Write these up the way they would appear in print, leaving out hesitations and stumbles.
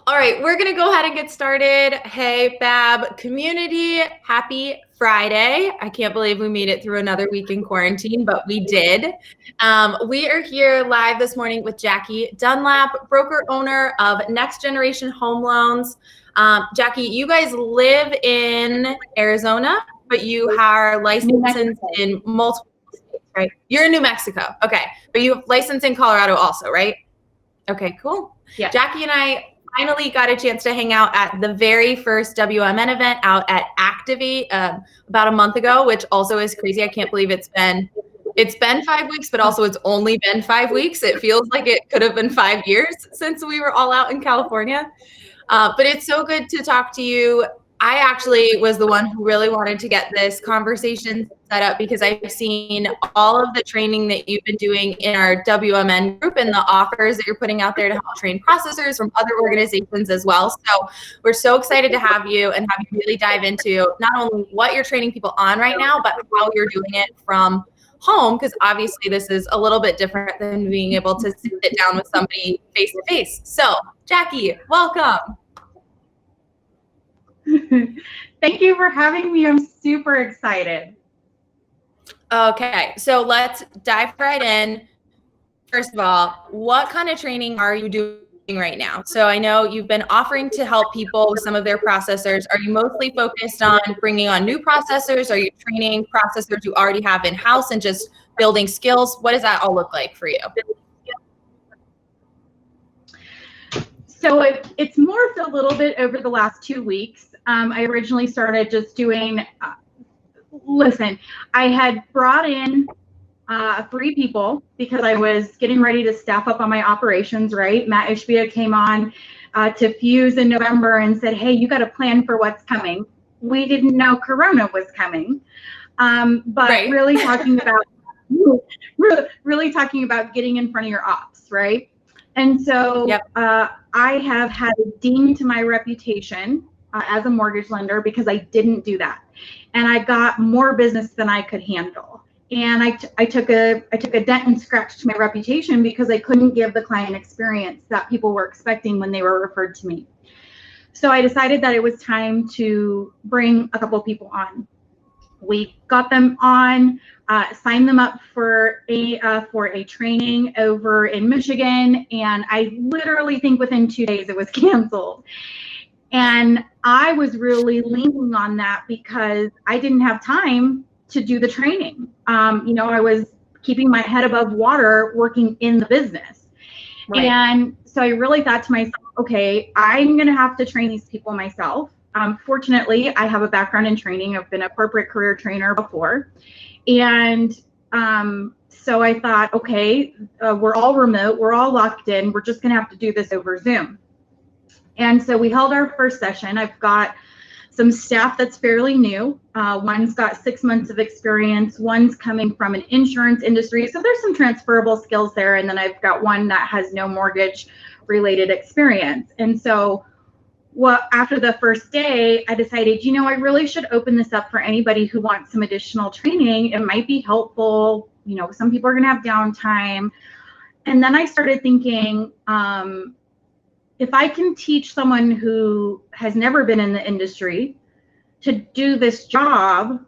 All right, we're going to go ahead and get started. Hey, Bab community, happy Friday. I can't believe we made it through another week in quarantine, but we did. We are here live this morning with Jackie Dunlap, broker owner of Next Generation Home Loans. Jackie, you guys live in Arizona, but you are licensed in multiple states, right? You're in New Mexico. Okay, but you have license in Colorado also, right? Okay, cool. Yeah. Jackie and I finally got a chance to hang out at the very first WMN event out at Activate about a month ago, which also is crazy. I can't believe it's been 5 weeks, but also it's only been 5 weeks. It feels like it could have been 5 years since we were all out in California. But it's so good to talk to you. I actually was the one who really wanted to get this conversation set up because I've seen all of the training that you've been doing in our WMN group and the offers that you're putting out there to help train processors from other organizations as well. So we're so excited to have you and have you really dive into not only what you're training people on right now, but how you're doing it from home, because obviously this is a little bit different than being able to sit down with somebody face to face. So Jackie, welcome. Thank you for having me. I'm super excited. Okay, so let's dive right in. First of all, what kind of training are you doing right now? So I know you've been offering to help people with some of their processors. Are you mostly focused on bringing on new processors? Are you training processors you already have in-house and just building skills? What does that all look like for you? So it's morphed a little bit over the last 2 weeks. I originally started just doing, I had brought in 3 people because I was getting ready to staff up on my operations, right? Matt Ishbia came on to Fuse in November and said, hey, you got to plan for what's coming. We didn't know Corona was coming, but right. really talking about getting in front of your ops, right? And so yep. I have had a ding to my reputation as a mortgage lender because I didn't do that. And I got more business than I could handle. And I took a dent and scratch to my reputation because I couldn't give the client experience that people were expecting when they were referred to me. So I decided that it was time to bring a couple people on. We got them on, signed them up for a training over in Michigan, and I literally think within 2 days it was canceled. And I was really leaning on that because I didn't have time to do the training. I was keeping my head above water working in the business. Right. And so I really thought to myself, okay, I'm going to have to train these people myself. Fortunately, I have a background in training. I've been a corporate career trainer before. And so I thought, okay, we're all remote. We're all locked in. We're just going to have to do this over Zoom. And so we held our first session. I've got some staff that's fairly new. One's got 6 months of experience. One's coming from an insurance industry. So there's some transferable skills there. And then I've got one that has no mortgage related experience. And so after the first day, I decided, I really should open this up for anybody who wants some additional training. It might be helpful. Some people are going to have downtime. And then I started thinking, if I can teach someone who has never been in the industry to do this job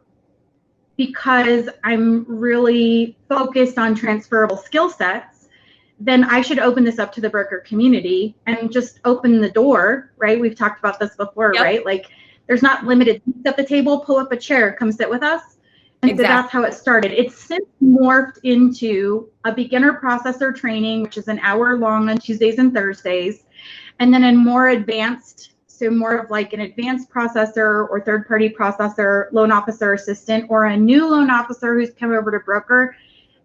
because I'm really focused on transferable skill sets, then I should open this up to the broker community and just open the door, right? We've talked about this before, yep. Right? Like there's not limited seats at the table, pull up a chair, come sit with us. And exactly. So that's how it started. It's since morphed into a beginner processor training, which is an hour long on Tuesdays and Thursdays. And then a more advanced, so more of like an advanced processor or third-party processor, loan officer assistant, or a new loan officer who's come over to broker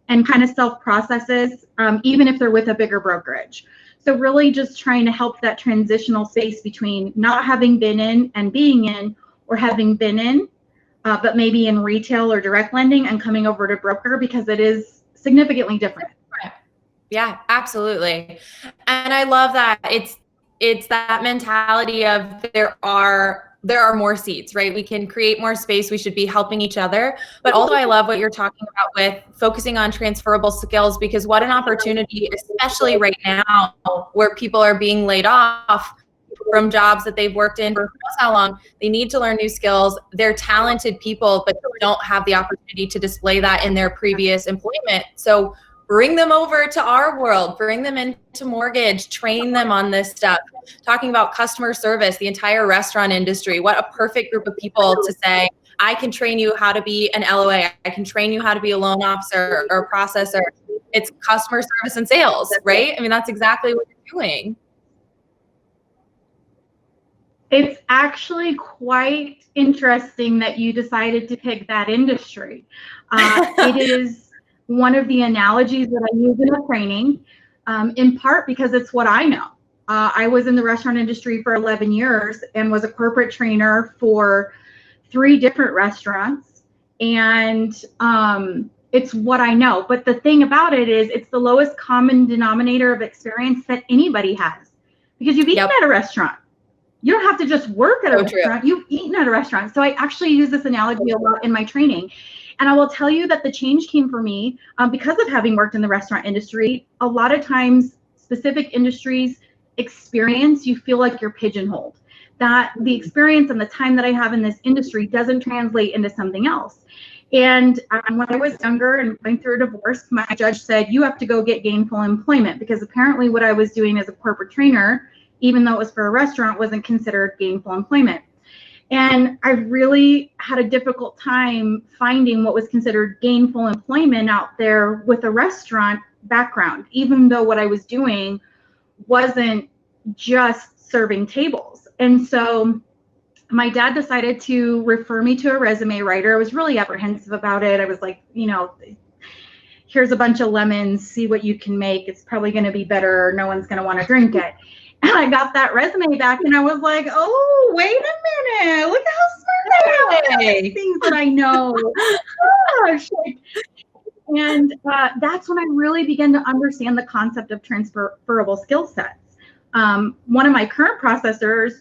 and kind of self-processes, even if they're with a bigger brokerage. So really just trying to help that transitional space between not having been in and being in, or having been in, but maybe in retail or direct lending and coming over to broker because it is significantly different. Yeah, absolutely. And I love that it's that mentality of there are more seats, right? We can create more space. We should be helping each other. But also I love what you're talking about with focusing on transferable skills, because what an opportunity, especially right now where people are being laid off. from jobs that they've worked in for who knows how long. They need to learn new skills. They're talented people, but don't have the opportunity to display that in their previous employment. So bring them over to our world, bring them into mortgage, train them on this stuff. Talking about customer service, the entire restaurant industry, what a perfect group of people to say, I can train you how to be an LOA. I can train you how to be a loan officer or a processor. It's customer service and sales, right? I mean, that's exactly what you're doing. It's actually quite interesting that you decided to pick that industry. It is one of the analogies that I use in the training, in part because it's what I know. I was in the restaurant industry for 11 years and was a corporate trainer for 3 different restaurants, and it's what I know. But the thing about it is it's the lowest common denominator of experience that anybody has, because you've eaten at a restaurant. You don't have to just work at a restaurant. You've eaten at a restaurant. So I actually use this analogy a lot in my training. And I will tell you that the change came for me because of having worked in the restaurant industry. A lot of times, specific industries experience, you feel like you're pigeonholed. That the experience and the time that I have in this industry doesn't translate into something else. And when I was younger and going through a divorce, my judge said, you have to go get gainful employment, because apparently what I was doing as a corporate trainer, even though it was for a restaurant, wasn't considered gainful employment. And I really had a difficult time finding what was considered gainful employment out there with a restaurant background, even though what I was doing wasn't just serving tables. And so my dad decided to refer me to a resume writer. I was really apprehensive about it. I was like, you know, here's a bunch of lemons, see what you can make. It's probably going to be better. No one's going to want to drink it. And I got that resume back and I was like, oh, wait a minute. Look how smart I am. Things that I know. Gosh. And that's when I really began to understand the concept of transferable skill sets. One of my current processors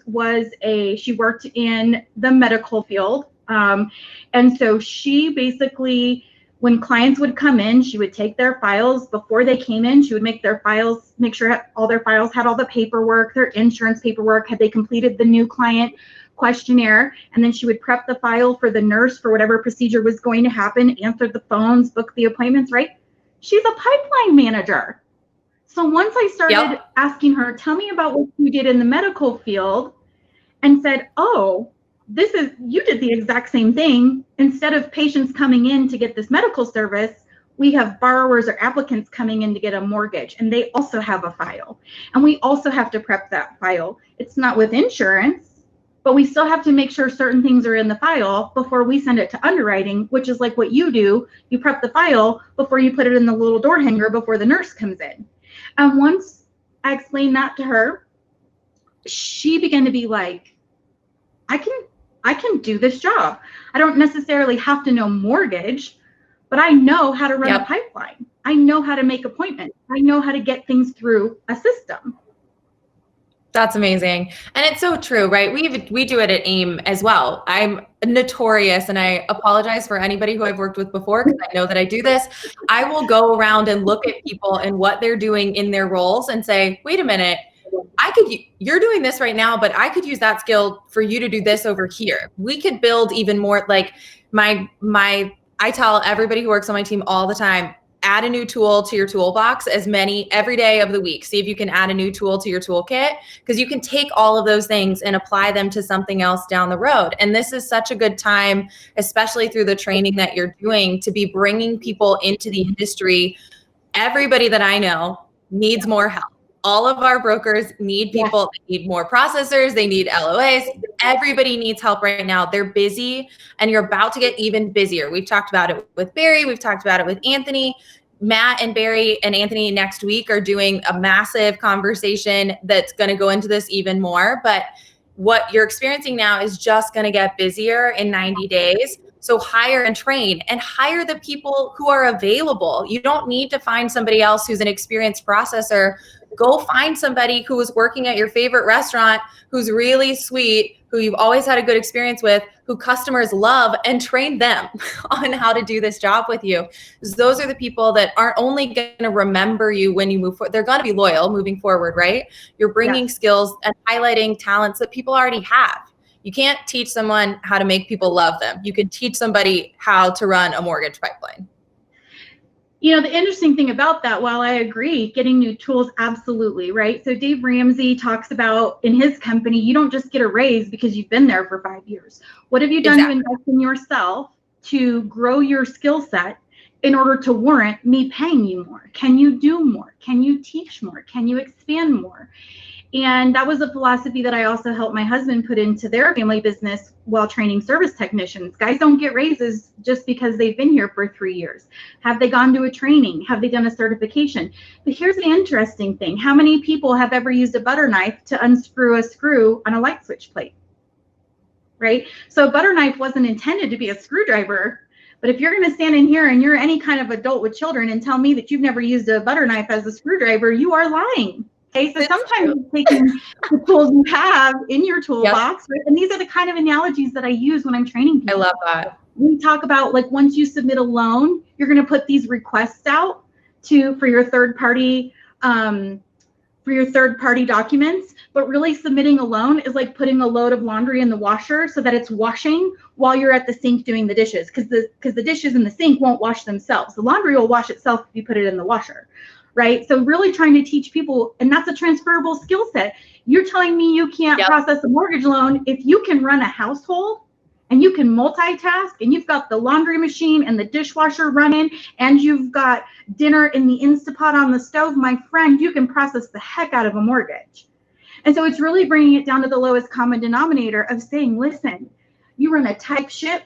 she worked in the medical field. And so she basically, when clients would come in, she would take their files before they came in. She would make sure all their files had all the paperwork, their insurance paperwork, had they completed the new client questionnaire, and then she would prep the file for the nurse for whatever procedure was going to happen, answer the phones, book the appointments, right? She's a pipeline manager. So once I started asking her, tell me about what you did in the medical field, and said, oh, you did the exact same thing. Instead of patients coming in to get this medical service, we have borrowers or applicants coming in to get a mortgage, and they also have a file. And we also have to prep that file. It's not with insurance, but we still have to make sure certain things are in the file before we send it to underwriting, which is like what you do. You prep the file before you put it in the little door hanger before the nurse comes in. And once I explained that to her, she began to be like, I can do this job. I don't necessarily have to know mortgage, but I know how to run a pipeline. I know how to make appointments. I know how to get things through a system. That's amazing. And it's so true, right? We do it at AIME as well. I'm notorious, and I apologize for anybody who I've worked with before, because I know that I do this. I will go around and look at people and what they're doing in their roles and say, wait a minute, you're doing this right now, but I could use that skill for you to do this over here. We could build even more. Like I tell everybody who works on my team all the time, add a new tool to your toolbox every day of the week. See if you can add a new tool to your toolkit, because you can take all of those things and apply them to something else down the road. And this is such a good time, especially through the training that you're doing, to be bringing people into the industry. Everybody that I know needs more help. All of our brokers need people, they need more processors, they need LOAs. Everybody needs help right now. They're busy, and you're about to get even busier. We've talked about it with Barry. We've talked about it with Anthony. Matt and Barry and Anthony next week are doing a massive conversation that's going to go into this even more. But what you're experiencing now is just going to get busier in 90 days. So hire and train, and hire the people who are available. You don't need to find somebody else who's an experienced processor Go find somebody who is working at your favorite restaurant, who's really sweet, who you've always had a good experience with, who customers love, and train them on how to do this job with you. Because those are the people that aren't only going to remember you when you move forward, they're going to be loyal moving forward, right? You're bringing skills and highlighting talents that people already have. You can't teach someone how to make people love them. You can teach somebody how to run a mortgage pipeline. You know, the interesting thing about that, while I agree, getting new tools, absolutely, right? So Dave Ramsey talks about in his company, you don't just get a raise because you've been there for 5 years. What have you done to invest in yourself to grow your skill set in order to warrant me paying you more? Can you do more? Can you teach more? Can you expand more? And that was a philosophy that I also helped my husband put into their family business while training service technicians. Guys don't get raises just because they've been here for 3 years. Have they gone to a training? Have they done a certification? But here's the interesting thing. How many people have ever used a butter knife to unscrew a screw on a light switch plate? Right? So a butter knife wasn't intended to be a screwdriver. But if you're going to stand in here and you're any kind of adult with children and tell me that you've never used a butter knife as a screwdriver, you are lying. Okay, so sometimes it's taking the tools you have in your toolbox, right? And these are the kind of analogies that I use when I'm training people. I love that. We talk about, like, once you submit a loan, you're going to put these requests out for your third party documents. But really, submitting a loan is like putting a load of laundry in the washer so that it's washing while you're at the sink doing the dishes, because the dishes in the sink won't wash themselves. The laundry will wash itself if you put it in the washer. Right? So really trying to teach people, and that's a transferable skill set. You're telling me you can't process a mortgage loan if you can run a household and you can multitask and you've got the laundry machine and the dishwasher running and you've got dinner in the Instapot on the stove, my friend, you can process the heck out of a mortgage. And so it's really bringing it down to the lowest common denominator of saying, listen, you run a tight ship,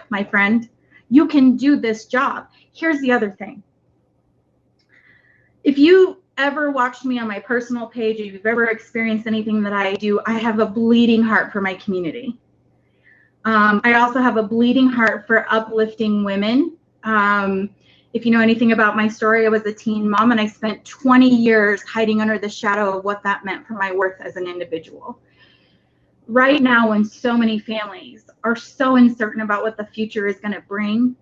my friend. You can do this job. Here's the other thing. If you ever watched me on my personal page, if you've ever experienced anything that I do, I have a bleeding heart for my community. I also have a bleeding heart for uplifting women. If you know anything about my story, I was a teen mom and I spent 20 years hiding under the shadow of what that meant for my worth as an individual. Right now, when so many families are so uncertain about what the future is going to bring,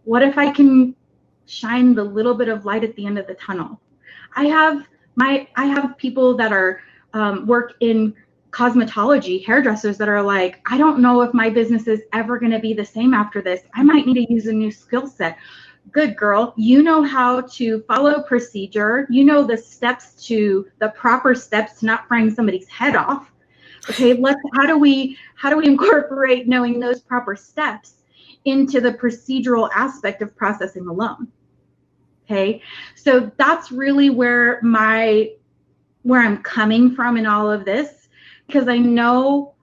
what if I can shine the little bit of light at the end of the tunnel? I have people that are work in cosmetology, hairdressers that are like, I don't know if my business is ever going to be the same after this. I might need to use a new skill set. Good girl, you know how to follow procedure. You know the proper steps to not frying somebody's head off. Okay, how do we incorporate knowing those proper steps into the procedural aspect of processing a loan? Okay, so that's really where I'm coming from in all of this, because I know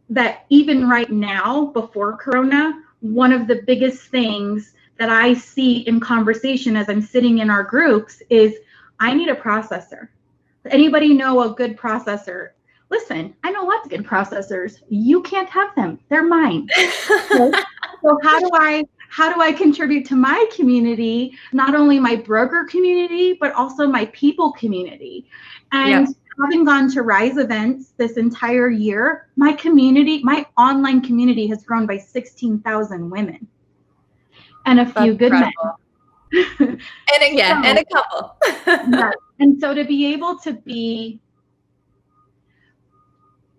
that even right now, before Corona, one of the biggest things that I see in conversation as I'm sitting in our groups is, I need a processor. Anybody know a good processor? Listen, I know lots of good processors. You can't have them. They're mine. So how do I contribute to my community, not only my broker community, but also my people community? And having gone to Rise events this entire year, my online community has grown by 16,000 women and a few good men. and a couple. And so to be able to be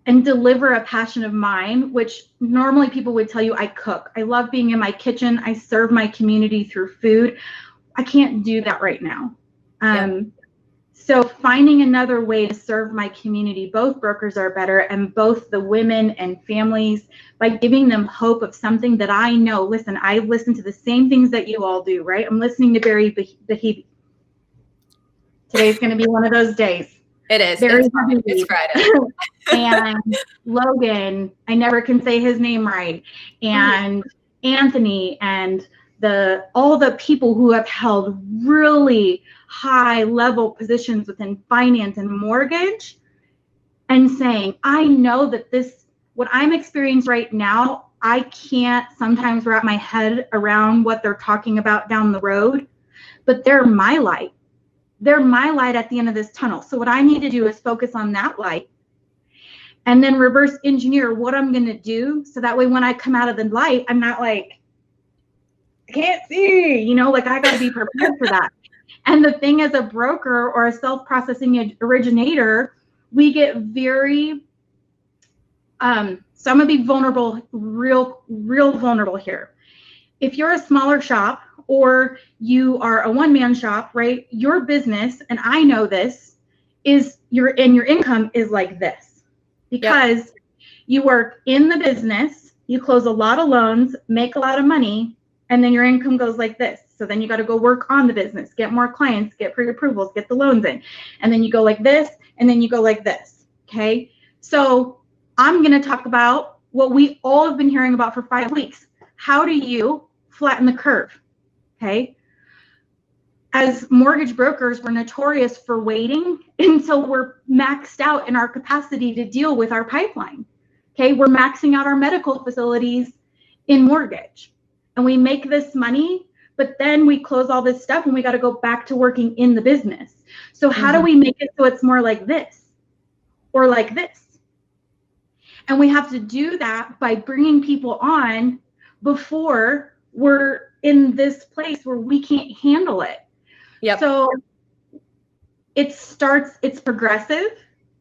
and deliver a passion of mine, which normally people would tell you I cook. I love being in my kitchen. I serve my community through food. I can't do that right now. So finding another way to serve my community, both brokers are better, and both the women and families, by giving them hope of something that I know. Listen, I listen to the same things that you all do, right? I'm listening to Barry Behe. Today's going to be one of those days. It is. It's Friday. And Logan, I never can say his name right. And Anthony, and all the people who have held really high level positions within finance and mortgage, and saying, I know that what I'm experiencing right now, I can't sometimes wrap my head around what they're talking about down the road, but they're my light. they're my light at the end of this tunnel. So what I need to do is focus on that light and then reverse engineer what I'm going to do. So that way, when I come out of the light, I'm not like, I can't see, you know, like I got to be prepared for that. And the thing as a broker or a self-processing originator, we get very, so I'm going to be vulnerable, real vulnerable here. If you're a smaller shop or you are a one-man shop, right? Your business, and I know this, is your income is like this because you work in the business, you close a lot of loans, make a lot of money, and then your income goes like this. So then you got to go work on the business, get more clients, get pre-approvals, get the loans in, and then you go like this, and then you go like this. Okay. So I'm going to talk about what we all have been hearing about for 5 weeks. How do you flatten the curve? Okay. As mortgage brokers, we're notorious for waiting until we're maxed out in our capacity to deal with our pipeline. Okay. We're maxing out our medical facilities in mortgage and we make this money, but then we close all this stuff and we got to go back to working in the business. So how do we make it so it's more like this or like this? And we have to do that by bringing people on before we're in this place where we can't handle it. Yep. So it's progressive.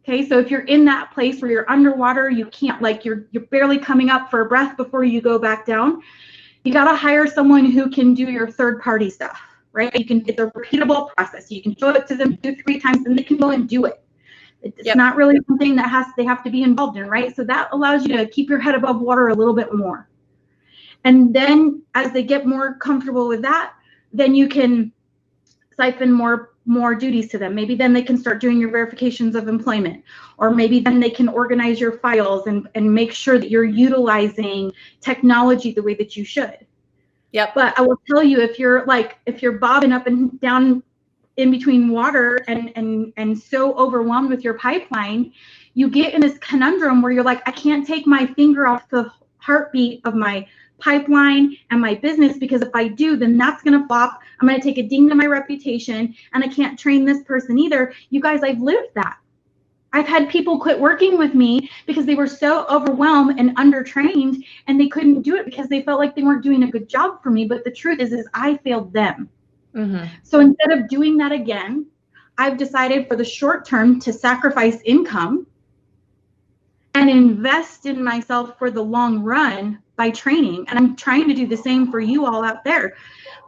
Okay. So if you're in that place where you're underwater, you can't, like you're barely coming up for a breath before you go back down. You got to hire someone who can do your third party stuff, right? It's a repeatable process. You can show it to them 2-3 times and they can go and do it. It's not really something that they have to be involved in, right? So that allows you to keep your head above water a little bit more. And then as they get more comfortable with that, then you can siphon more duties to them. Maybe then they can start doing your verifications of employment, or maybe then they can organize your files and make sure that you're utilizing technology the way that you should. Yep. But I will tell you, if you're bobbing up and down in between water and so overwhelmed with your pipeline, you get in this conundrum where you're like, I can't take my finger off the heartbeat of my pipeline and my business, because if I do, then that's going to flop. I'm going to take a ding to my reputation and I can't train this person either. You guys, I've lived that. I've had people quit working with me because they were so overwhelmed and undertrained and they couldn't do it because they felt like they weren't doing a good job for me. But the truth is I failed them. So instead of doing that again, I've decided for the short term to sacrifice income and invest in myself for the long run by training. And I'm trying to do the same for you all out there.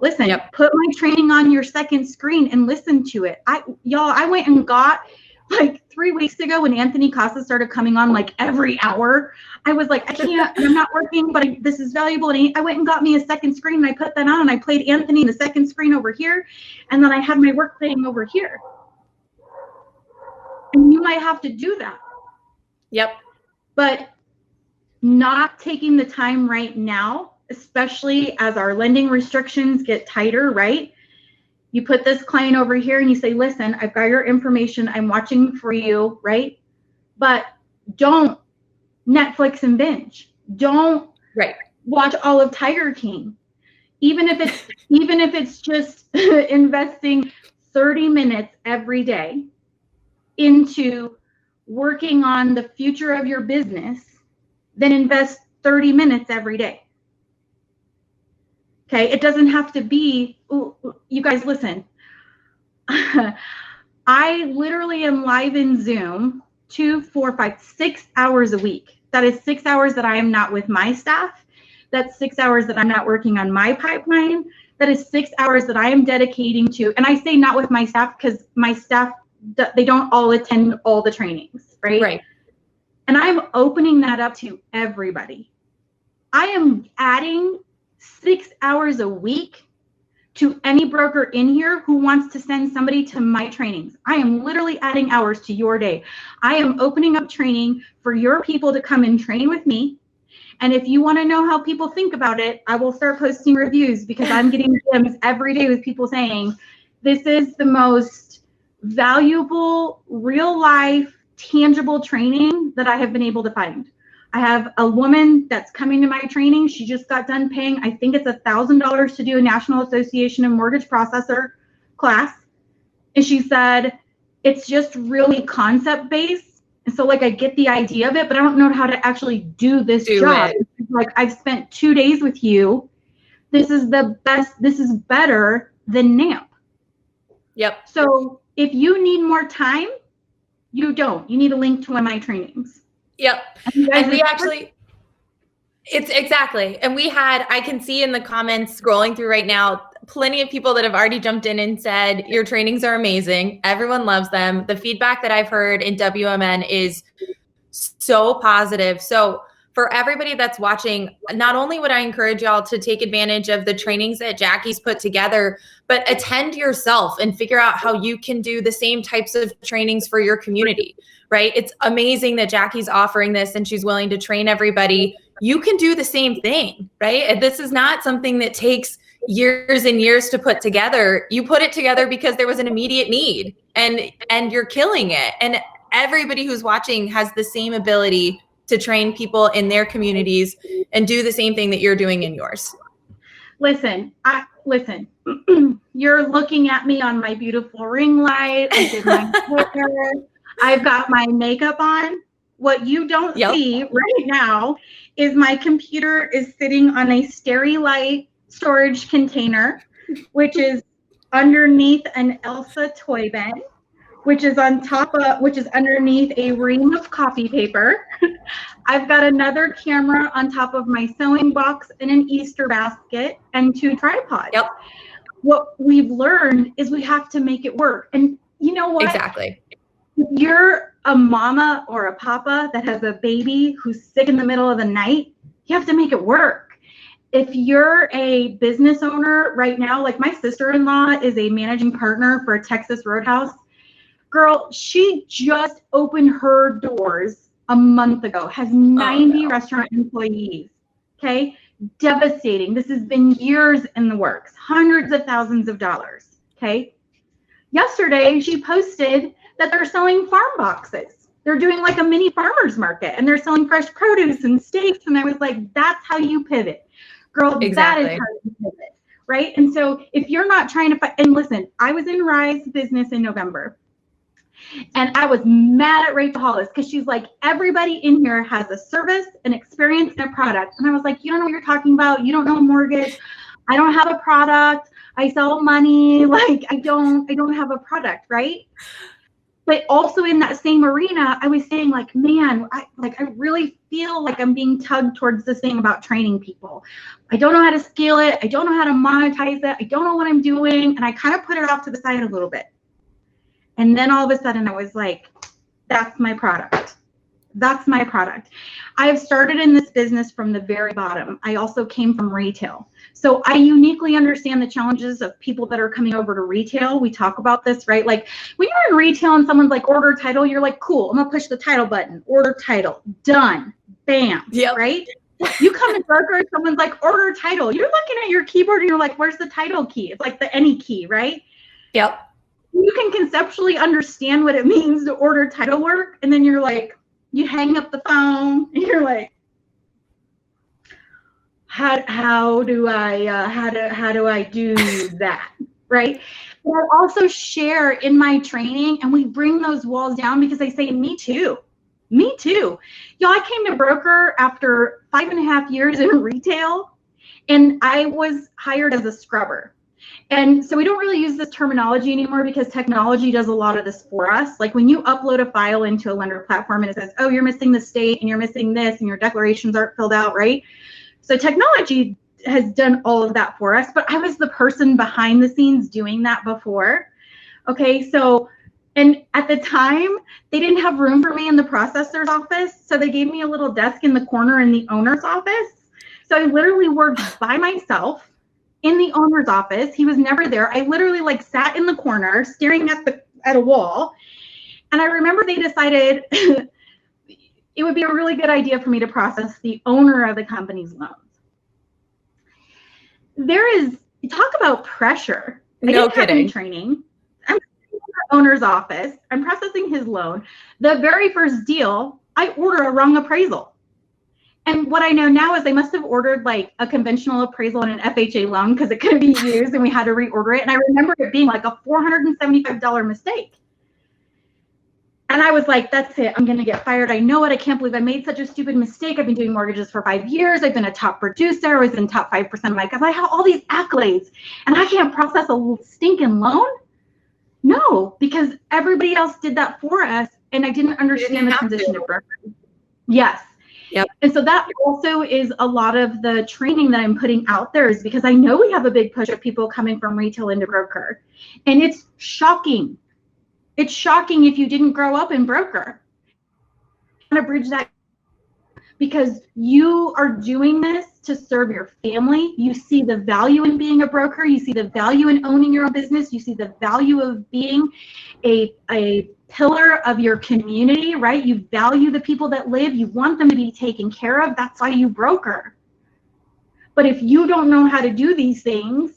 Listen, put my training on your second screen and listen to it. I went and got, like 3 weeks ago when Anthony Casa started coming on like every hour, I was like, I can't, I'm not working, but this is valuable. And I went and got me a second screen and I put that on and I played Anthony in the second screen over here. And then I had my work playing over here. And you might have to do that. Yep. But not taking the time right now, especially as our lending restrictions get tighter, right? You put this client over here and you say, listen, I've got your information. I'm watching for you, right? But don't Netflix and binge. Don't watch all of Tiger King. Even if it's just investing 30 minutes every day into working on the future of your business, then invest 30 minutes every day. Okay, it doesn't have to be, ooh, you guys listen. I literally am live in Zoom 2, 4, 5, 6 hours a week. That is 6 hours that I am not with my staff. That's 6 hours that I'm not working on my pipeline. That is 6 hours that I am dedicating to, and I say not with my staff because my staff, they don't all attend all the trainings, right? Right. And I'm opening that up to everybody. I am adding 6 hours a week to any broker in here who wants to send somebody to my trainings. I am literally adding hours to your day. I am opening up training for your people to come and train with me. And if you want to know how people think about it, I will start posting reviews because I'm getting DMs every day with people saying, this is the most valuable, real life, tangible training that I have been able to find. I have a woman that's coming to my training. She just got done paying, I think it's $1,000 to do a National Association of Mortgage Processor class. And she said, it's just really concept based. And so like I get the idea of it, but I don't know how to actually do this job. Like I've spent 2 days with you. This is the best. This is better than NAMP. Yep. So if you need more time, you don't. You need a link to one of my trainings. Yep. And we actually, it's exactly. And we had, I can see in the comments scrolling through right now, plenty of people that have already jumped in and said, your trainings are amazing. Everyone loves them. The feedback that I've heard in WMN is so positive. So for everybody that's watching, not only would I encourage y'all to take advantage of the trainings that Jackie's put together, but attend yourself and figure out how you can do the same types of trainings for your community, right? It's amazing that Jackie's offering this and she's willing to train everybody. You can do the same thing, right? And this is not something that takes years and years to put together. You put it together because there was an immediate need, and you're killing it. And everybody who's watching has the same ability to train people in their communities and do the same thing that you're doing in yours. Listen, you're looking at me on my beautiful ring light. I did my hair. I've got my makeup on. What you don't see right now is my computer is sitting on a Sterilite storage container, which is underneath an Elsa toy bin, which is underneath a ream of coffee paper. I've got another camera on top of my sewing box and an Easter basket and 2 tripods. Yep. What we've learned is we have to make it work. And you know what? Exactly. If you're a mama or a papa that has a baby who's sick in the middle of the night, you have to make it work. If you're a business owner right now, like my sister-in-law is a managing partner for a Texas Roadhouse. Girl, she just opened her doors a month ago, has 90 restaurant employees, okay? Devastating. This has been years in the works, hundreds of thousands of dollars, okay? Yesterday, she posted that they're selling farm boxes. They're doing like a mini farmer's market, and they're selling fresh produce and steaks, and I was like, that's how you pivot. Girl, exactly. That is how you pivot, right? And so if you're not trying to find, and listen, I was in Rye's business in November, and I was mad at Rachel Hollis because she's like, everybody in here has a service, an experience, and a product. And I was like, you don't know what you're talking about. You don't know mortgage. I don't have a product. I sell money. Like I don't have a product, right? But also in that same arena, I was saying like, man, I really feel like I'm being tugged towards this thing about training people. I don't know how to scale it. I don't know how to monetize it. I don't know what I'm doing. And I kind of put it off to the side a little bit. And then all of a sudden I was like, that's my product. That's my product. I've started in this business from the very bottom. I also came from retail. So I uniquely understand the challenges of people that are coming over to retail. We talk about this, right? Like when you're in retail and someone's like, order title, you're like, cool, I'm gonna push the title button, order title, done, bam, right? You come to broker and someone's like, order title. You're looking at your keyboard and you're like, where's the title key? It's like the any key, right? Yep. You can conceptually understand what it means to order title work. And then you're like, you hang up the phone and you're like, how do I do that, right? But I also share in my training, and we bring those walls down because I say, me too. Y'all, I came to broker after 5.5 years in retail, and I was hired as a scrubber. And so we don't really use this terminology anymore because technology does a lot of this for us. Like when you upload a file into a lender platform and it says, oh, you're missing the state and you're missing this and your declarations aren't filled out, right? So technology has done all of that for us, but I was the person behind the scenes doing that before. Okay, so, and at the time, they didn't have room for me in the processor's office, so they gave me a little desk in the corner in the owner's office. So I literally worked by myself in the owner's office. He was never there. I literally like sat in the corner staring at a wall. And I remember they decided it would be a really good idea for me to process the owner of the company's loans. Talk about pressure. No kidding. Training. I'm in the owner's office. I'm processing his loan. The very first deal, I order a wrong appraisal. And what I know now is they must have ordered like a conventional appraisal and an FHA loan because it couldn't be used and we had to reorder it. And I remember it being like a $475 mistake. And I was like, that's it. I'm going to get fired. I know it. I can't believe I made such a stupid mistake. I've been doing mortgages for 5 years. I've been a top producer. I was in top 5% of my company. I have all these accolades and I can't process a stinking loan. No, because everybody else did that for us. And I didn't understand the transition to broker. Yes. Yep. And so that also is a lot of the training that I'm putting out there, is because I know we have a big push of people coming from retail into broker. And it's shocking. It's shocking if you didn't grow up in broker. I want to bridge that, because you are doing this to serve your family. You see the value in being a broker. You see the value in owning your own business. You see the value of being a pillar of your community, right? You value the people that live. You want them to be taken care of. That's why you broker. But if you don't know how to do these things,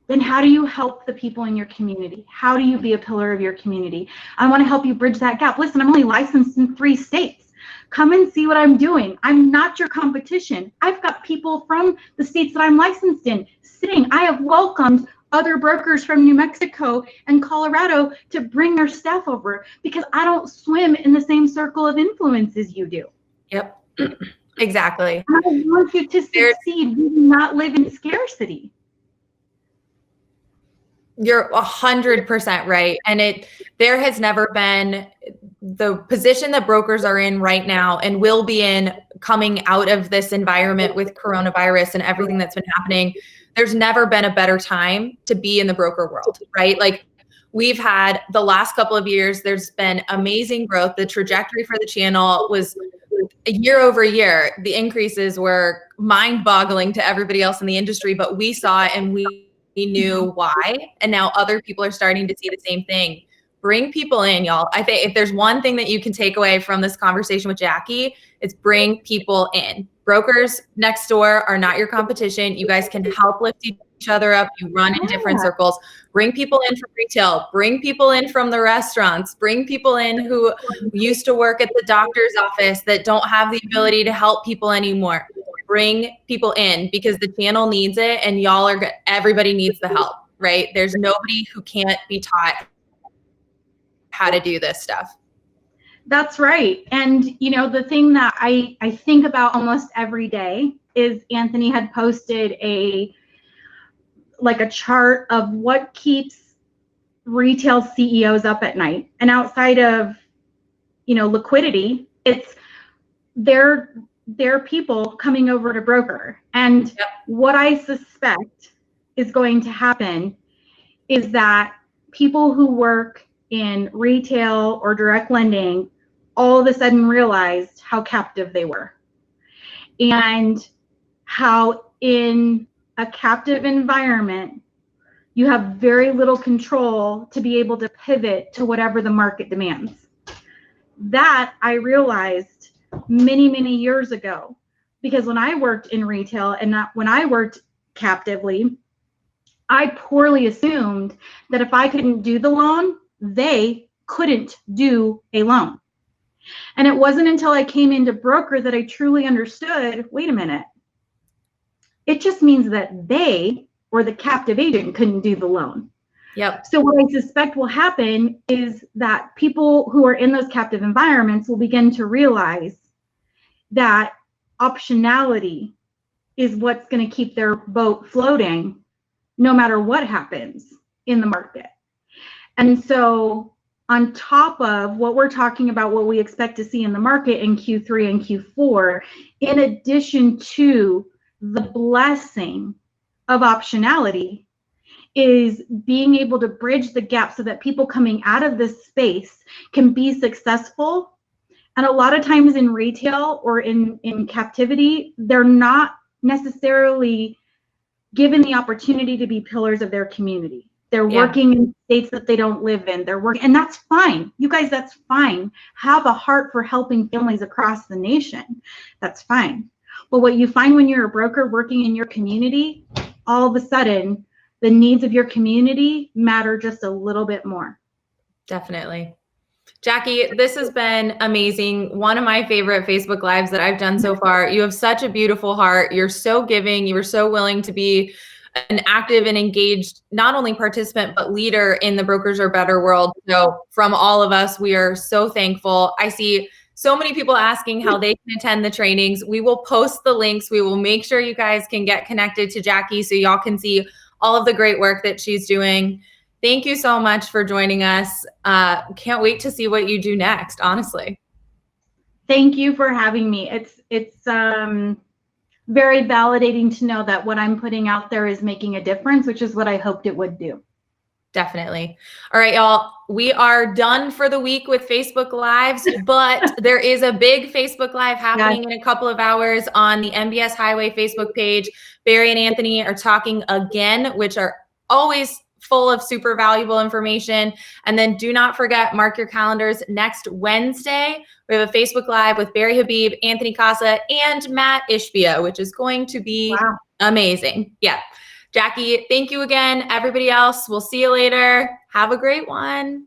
then how do you help the people in your community? How do you be a pillar of your community? I want to help you bridge that gap. Listen, I'm only licensed in 3 states. Come and see what I'm doing. I'm not your competition. I've got people from the states that I'm licensed in sitting. I have welcomed other brokers from New Mexico and Colorado to bring their staff over, because I don't swim in the same circle of influence as you do. Yep, exactly. I want you to succeed. We do not live in scarcity. You're 100% right. And there has never been the position that brokers are in right now and will be in coming out of this environment with coronavirus and everything that's been happening. There's never been a better time to be in the broker world, right? Like, we've had the last couple of years, there's been amazing growth. The trajectory for the channel was year over year. The increases were mind-boggling to everybody else in the industry, but we saw it and we knew why. And now other people are starting to see the same thing. Bring people in, y'all. I think if there's one thing that you can take away from this conversation with Jackie, it's bring people in. Brokers next door are not your competition. You guys can help lift each other up. You run in different circles. Bring people in from retail. Bring people in from the restaurants. Bring people in who used to work at the doctor's office that don't have the ability to help people anymore. Bring people in, because the channel needs it, and everybody needs the help, right? There's nobody who can't be taught how to do this stuff. That's right. And, you know, the thing that I think about almost every day is Anthony had posted a chart of what keeps retail CEOs up at night. And outside of, you know, liquidity, it's their people coming over to broker. And what I suspect is going to happen is that people who work in retail or direct lending all of a sudden realized how captive they were, and how in a captive environment, you have very little control to be able to pivot to whatever the market demands. That I realized many, many years ago, because when I worked in retail and not when I worked captively, I poorly assumed that if I couldn't do the loan, they couldn't do a loan. And it wasn't until I came into broker that I truly understood, wait a minute, it just means that they or the captive agent couldn't do the loan. Yep. So what I suspect will happen is that people who are in those captive environments will begin to realize that optionality is what's going to keep their boat floating no matter what happens in the market. And so on top of what we're talking about, what we expect to see in the market in Q3 and Q4, in addition to the blessing of optionality, is being able to bridge the gap so that people coming out of this space can be successful. And a lot of times in retail or in captivity, they're not necessarily given the opportunity to be pillars of their community. They're working in states that they don't live in. They're working, and that's fine. You guys, that's fine. Have a heart for helping families across the nation. That's fine. But what you find when you're a broker working in your community, all of a sudden, the needs of your community matter just a little bit more. Definitely. Jackie, this has been amazing. One of my favorite Facebook Lives that I've done so far. You have such a beautiful heart. You're so giving. You were so willing to be an active and engaged, not only participant, but leader in the Brokers Are Better world. So from all of us, we are so thankful. I see so many people asking how they can attend the trainings. We will post the links. We will make sure you guys can get connected to Jackie so y'all can see all of the great work that she's doing. Thank you so much for joining us. Can't wait to see what you do next, honestly. Thank you for having me. It's very validating to know that what I'm putting out there is making a difference, which is what I hoped it would do. Definitely. All right, y'all. We are done for the week with Facebook Lives, but there is a big Facebook Live happening in a couple of hours on the MBS Highway Facebook page. Barry and Anthony are talking again, which are always full of super valuable information. And then do not forget, mark your calendars. Next Wednesday, we have a Facebook Live with Barry Habib, Anthony Casa, and Matt Ishbia, which is going to be amazing. Yeah. Jackie, thank you again. Everybody else, we'll see you later. Have a great one.